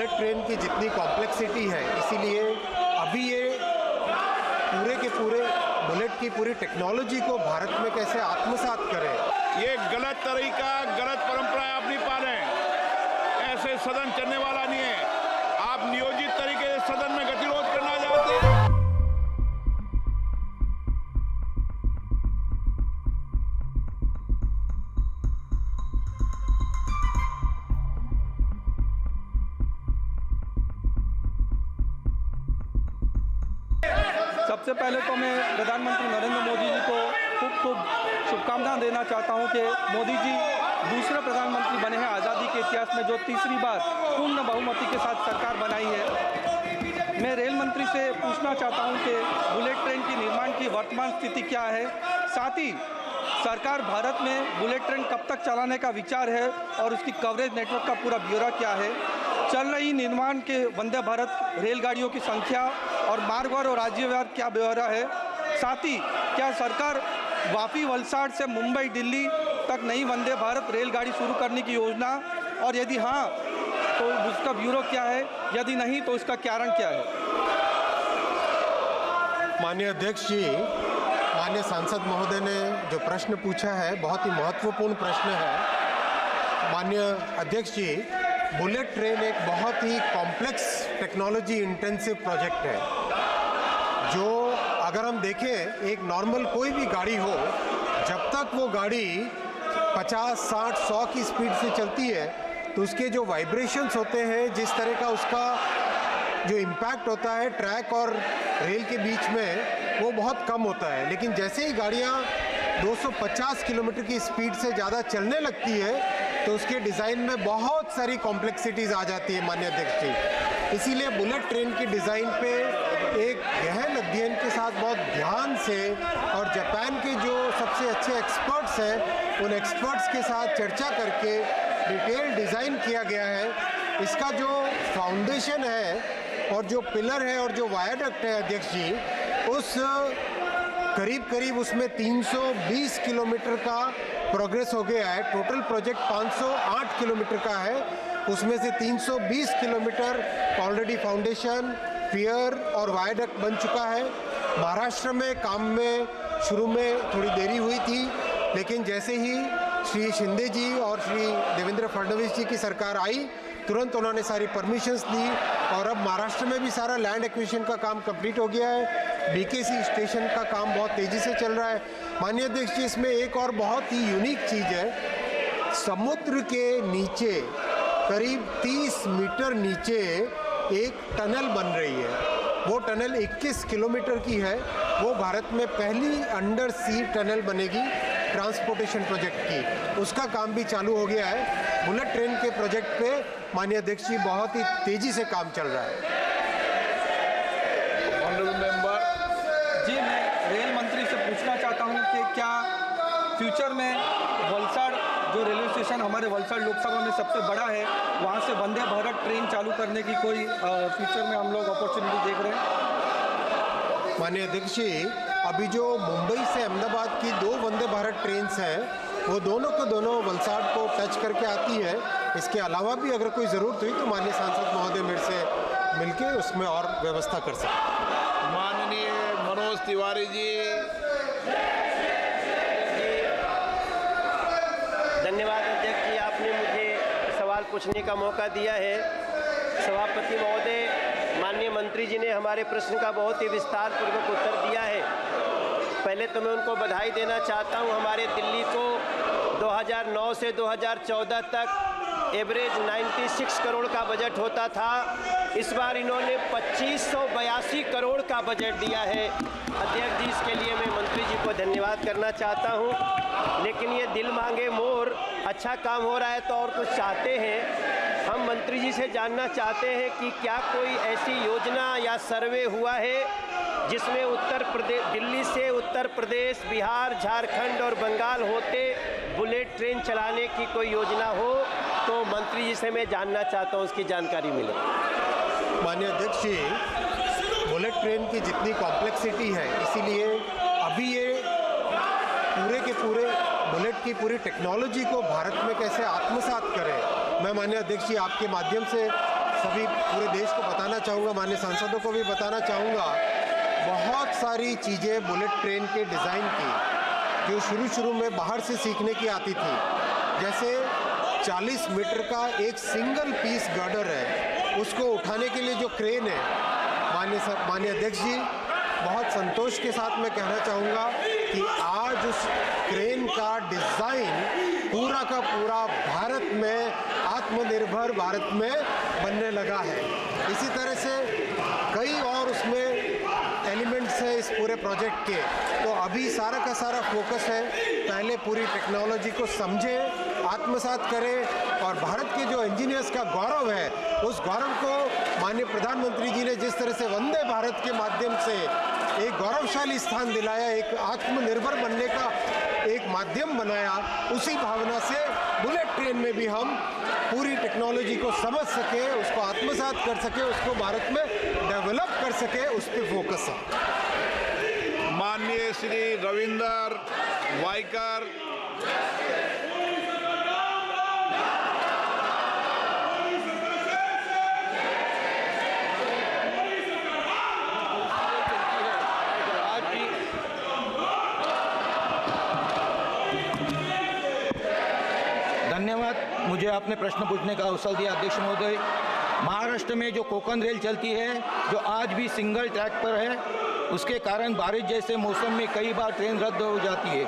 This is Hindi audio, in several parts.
बुलेट ट्रेन की जितनी कॉम्प्लेक्सिटी है, इसीलिए अभी ये पूरे के पूरे बुलेट की पूरी टेक्नोलॉजी को भारत में कैसे आत्मसात करें। ये गलत तरीका, गलत परंपराएं आप नहीं पालें। ऐसे सदन चलने वाला नहीं है। आप नियोजित तरीके से सदन में गतिरोध करना चाहते हैं। सबसे पहले तो मैं प्रधानमंत्री नरेंद्र मोदी जी को खूब शुभकामनाएं देना चाहता हूं कि मोदी जी दूसरे प्रधानमंत्री बने हैं आज़ादी के इतिहास में, जो तीसरी बार पूर्ण बहुमति के साथ सरकार बनाई है। मैं रेल मंत्री से पूछना चाहता हूं कि बुलेट ट्रेन की निर्माण की वर्तमान स्थिति क्या है, साथ ही सरकार भारत में बुलेट ट्रेन कब तक चलाने का विचार है और उसकी कवरेज नेटवर्क का पूरा ब्यौरा क्या है, चल रही निर्माण के वंदे भारत रेलगाड़ियों की संख्या और मार्गवार और राज्यवार क्या ब्यौरा है, साथ ही क्या सरकार वापी वलसाड से मुंबई दिल्ली तक नई वंदे भारत रेलगाड़ी शुरू करने की योजना, और यदि हाँ तो उसका ब्यूरो क्या है, यदि नहीं तो इसका कारण क्या है। माननीय अध्यक्ष जी, माननीय सांसद महोदय ने जो प्रश्न पूछा है बहुत ही महत्वपूर्ण प्रश्न है। माननीय अध्यक्ष जी, बुलेट ट्रेन एक बहुत ही कॉम्प्लेक्स टेक्नोलॉजी इंटेंसिव प्रोजेक्ट है, जो अगर हम देखें एक नॉर्मल कोई भी गाड़ी हो, जब तक वो गाड़ी 50, 60, 100 की स्पीड से चलती है तो उसके जो वाइब्रेशंस होते हैं, जिस तरह का उसका जो इम्पैक्ट होता है ट्रैक और रेल के बीच में, वो बहुत कम होता है। लेकिन जैसे ही गाड़ियाँ 250 किलोमीटर की स्पीड से ज़्यादा चलने लगती है तो उसके डिज़ाइन में बहुत सारी कॉम्प्लेक्सिटीज़ आ जाती है माननीय अध्यक्ष जी। इसीलिए बुलेट ट्रेन की डिज़ाइन पे एक गहन अध्ययन के साथ बहुत ध्यान से, और जापान के जो सबसे अच्छे एक्सपर्ट्स हैं उन एक्सपर्ट्स के साथ चर्चा करके डिटेल डिज़ाइन किया गया है। इसका जो फाउंडेशन है और जो पिलर है और जो वायरडक्ट है अध्यक्ष जी, उस करीब उसमें 320 किलोमीटर का प्रोग्रेस हो गया है। टोटल प्रोजेक्ट 508 किलोमीटर का है, उसमें से 320 किलोमीटर ऑलरेडी फाउंडेशन, पियर और वायरडक्ट बन चुका है। महाराष्ट्र में काम में शुरू में थोड़ी देरी हुई थी, लेकिन जैसे ही श्री शिंदे जी और श्री देवेंद्र फडणवीस जी की सरकार आई, तुरंत उन्होंने सारी परमिशंस दी और अब महाराष्ट्र में भी सारा लैंड एक्विजिशन का काम कंप्लीट हो गया है। बीकेसी स्टेशन का काम बहुत तेज़ी से चल रहा है। माननीय अध्यक्ष जी, इसमें एक और बहुत ही यूनिक चीज़ है। समुद्र के नीचे करीब 30 मीटर नीचे एक टनल बन रही है। वो टनल 21 किलोमीटर की है। वो भारत में पहली अंडर सी टनल बनेगी ट्रांसपोर्टेशन प्रोजेक्ट की। उसका काम भी चालू हो गया है। बुलेट ट्रेन के प्रोजेक्ट पे माननीय अध्यक्ष जी बहुत ही तेज़ी से काम चल रहा है। ऑनरेबल मेंबर जी, मैं रेल मंत्री से पूछना चाहता हूं कि क्या फ्यूचर में वलसाड जो रेलवे स्टेशन हमारे वलसाड लोकसभा में सबसे बड़ा है, वहां से वंदे भारत ट्रेन चालू करने की कोई फ्यूचर में हम लोग अपॉर्चुनिटी देख रहे हैं? माननीय अध्यक्ष जी, अभी जो मुंबई से अहमदाबाद की 2 वंदे भारत ट्रेन्स हैं, वो दोनों को दोनों वलसाड को टच करके आती है। इसके अलावा भी अगर कोई ज़रूरत हुई तो माननीय सांसद महोदय मेरे से मिलके उसमें और व्यवस्था कर सकते। माननीय मनोज तिवारी जी। धन्यवाद अध्यक्ष जी, आपने मुझे सवाल पूछने का मौका दिया है। सभापति महोदय, माननीय मंत्री जी ने हमारे प्रश्न का बहुत ही विस्तार पूर्वक उत्तर दिया है। पहले तो मैं उनको बधाई देना चाहता हूं। हमारे दिल्ली को 2009 से 2014 तक एवरेज 96 करोड़ का बजट होता था। इस बार इन्होंने 2582 करोड़ का बजट दिया है। अध्यक्ष जी, इसके लिए मैं मंत्री जी को धन्यवाद करना चाहता हूं। लेकिन ये दिल मांगे मोर, अच्छा काम हो रहा है तो और कुछ चाहते हैं। हम मंत्री जी से जानना चाहते हैं कि क्या कोई ऐसी योजना या सर्वे हुआ है जिसमें उत्तर प्रदेश, दिल्ली से उत्तर प्रदेश, बिहार, झारखंड और बंगाल होते बुलेट ट्रेन चलाने की कोई योजना हो, तो मंत्री जी से मैं जानना चाहता हूँ, उसकी जानकारी मिले। माननीय अध्यक्ष जी, बुलेट ट्रेन की जितनी कॉम्प्लेक्सिटी है, इसीलिए अभी ये पूरे के पूरे बुलेट की पूरी टेक्नोलॉजी को भारत में कैसे आत्मसात करें, मैं माननीय अध्यक्ष जी आपके माध्यम से सभी पूरे देश को बताना चाहूँगा, माननीय सांसदों को भी बताना चाहूँगा, बहुत सारी चीज़ें बुलेट ट्रेन के डिज़ाइन की जो शुरू में बाहर से सीखने की आती थी, जैसे 40 मीटर का एक सिंगल पीस गर्डर है, उसको उठाने के लिए जो क्रेन है, माननीय अध्यक्ष जी, बहुत संतोष के साथ मैं कहना चाहूँगा कि आज उस क्रेन का डिज़ाइन पूरा का पूरा भारत में, आत्मनिर्भर भारत में बनने लगा है। इसी तरह से कई और उसमें एलिमेंट्स है इस पूरे प्रोजेक्ट के। तो अभी सारा का सारा फोकस है, पहले पूरी टेक्नोलॉजी को समझें, आत्मसात करें और भारत के जो इंजीनियर्स का गौरव है, उस गौरव को माननीय प्रधानमंत्री जी ने जिस तरह से वंदे भारत के माध्यम से एक गौरवशाली स्थान दिलाया, एक आत्मनिर्भर बनने का एक माध्यम बनाया, उसी भावना से बुलेट ट्रेन में भी हम पूरी टेक्नोलॉजी को समझ सके, उसको आत्मसात कर सके, उसको भारत में डेवलप कर सके, उस पर फोकस है। माननीय श्री रविंदर वाइकर, धन्यवाद, मुझे आपने प्रश्न पूछने का अवसर दिया। अध्यक्ष महोदय, महाराष्ट्र में जो कोंकण रेल चलती है, जो आज भी सिंगल ट्रैक पर है, उसके कारण बारिश जैसे मौसम में कई बार ट्रेन रद्द हो जाती है।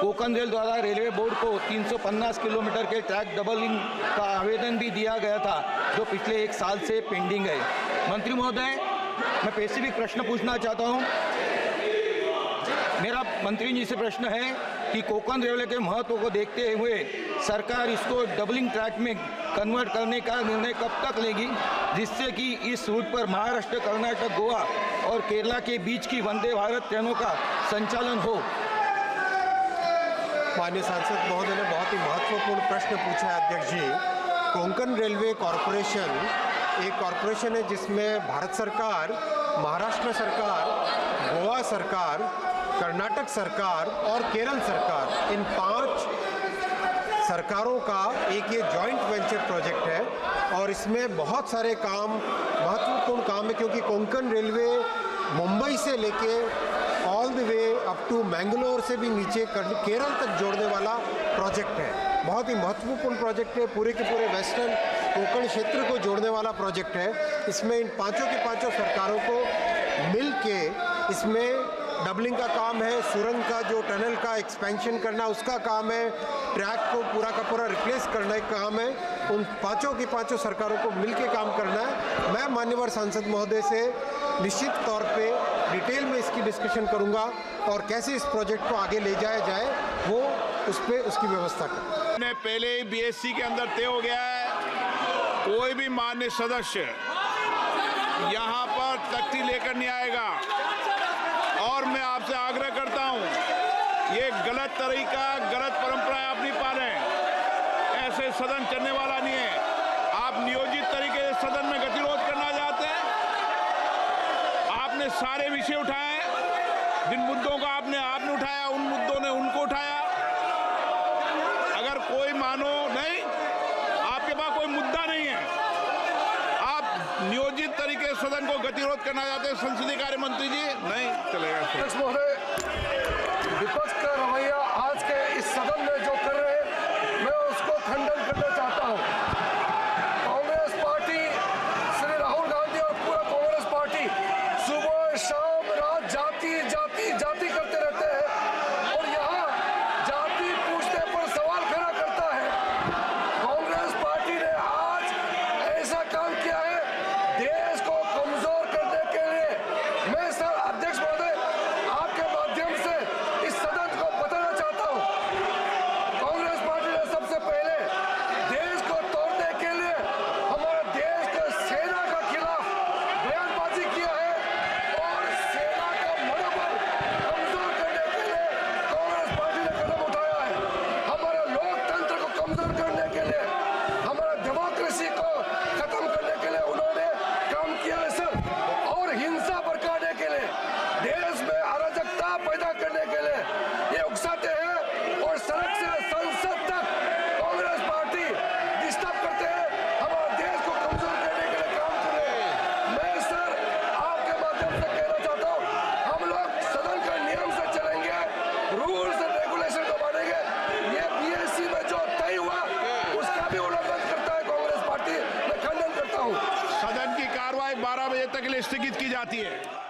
कोंकण रेल द्वारा रेलवे बोर्ड को 350 किलोमीटर के ट्रैक डबलिंग का आवेदन भी दिया गया था, जो पिछले 1 साल से पेंडिंग है। मंत्री महोदय, मैं स्पेसिफिक प्रश्न पूछना चाहता हूँ। मेरा मंत्री जी से प्रश्न है कि कोंकण रेलवे के महत्व को देखते हुए सरकार इसको डबलिंग ट्रैक में कन्वर्ट करने का निर्णय कब तक लेगी, जिससे कि इस रूट पर महाराष्ट्र, कर्नाटक, गोवा और केरला के बीच की वंदे भारत ट्रेनों का संचालन हो। माननीय सांसद महोदय ने बहुत ही महत्वपूर्ण प्रश्न पूछा है अध्यक्ष जी। कोंकण रेलवे कॉरपोरेशन एक कॉरपोरेशन है जिसमें भारत सरकार, महाराष्ट्र सरकार, गोवा सरकार, कर्नाटक सरकार और केरल सरकार, इन 5 सरकारों का एक ये जॉइंट वेंचर प्रोजेक्ट है और इसमें बहुत सारे काम, महत्वपूर्ण काम है, क्योंकि कोंकण रेलवे मुंबई से लेके all the way up to Mangalore से भी नीचे केरल तक जोड़ने वाला प्रोजेक्ट है। बहुत ही महत्वपूर्ण प्रोजेक्ट है, पूरे के पूरे वेस्टर्न कोंकण क्षेत्र को जोड़ने वाला प्रोजेक्ट है। इसमें इन पांचों की पांचों सरकारों को मिल के इसमें डबलिंग का काम है, सुरंग का जो टनल का एक्सपेंशन करना उसका काम है, ट्रैक को पूरा का पूरा रिप्लेस करने का काम है। उन पांचों की पांचों सरकारों को मिलके काम करना है। मैं माननीय सांसद महोदय से निश्चित तौर पे डिटेल में इसकी डिस्कशन करूंगा और कैसे इस प्रोजेक्ट को आगे ले जाया जाए वो उस पर उसकी व्यवस्था करें। ने पहले ही बीएससी के अंदर तय हो गया है, कोई भी मान्य सदस्य यहाँ पर तख्ती लेकर नहीं आएगा। और मैं आपसे आग्रह करता हूँ, ये गलत तरीका, गलत परंपरा आप नहीं पालें। ऐसे सदन चलने वाला नहीं है। आप नियोजित तरीके से सदन में गतिरोध करना चाहते हैं। आपने सारे विषय उठाए, जिन मुद्दों का आपने उठाया, उन मुद्दों ने उनको उठाया। अगर कोई मानो नहीं, आपके पास कोई मुद्दा नहीं है, आप नियोजित तरीके से सदन को गतिरोध करना चाहते हैं, संसदीय कार्य मंत्री जी, नहीं चलेगा। अध्यक्ष महोदय, विपक्ष का रवैया आज के इस सदन में जो कर रहे हैं, मैं उसको खंडन करना चाहता हूं। कांग्रेस पार्टी, श्री राहुल गांधी और पूरा कांग्रेस पार्टी सुबह शाम रात जाति जाति जाति करते रहते हैं और यहाँ जाति पूछने पर सवाल खड़ा करता है। कांग्रेस पार्टी ने आज ऐसा काम किया है देश को कमजोर करने के लिए। मैं सर अध्यक्ष महोदय आपके माध्यम से इस सदन को बताना चाहता तक के लिए स्थगित की जाती है।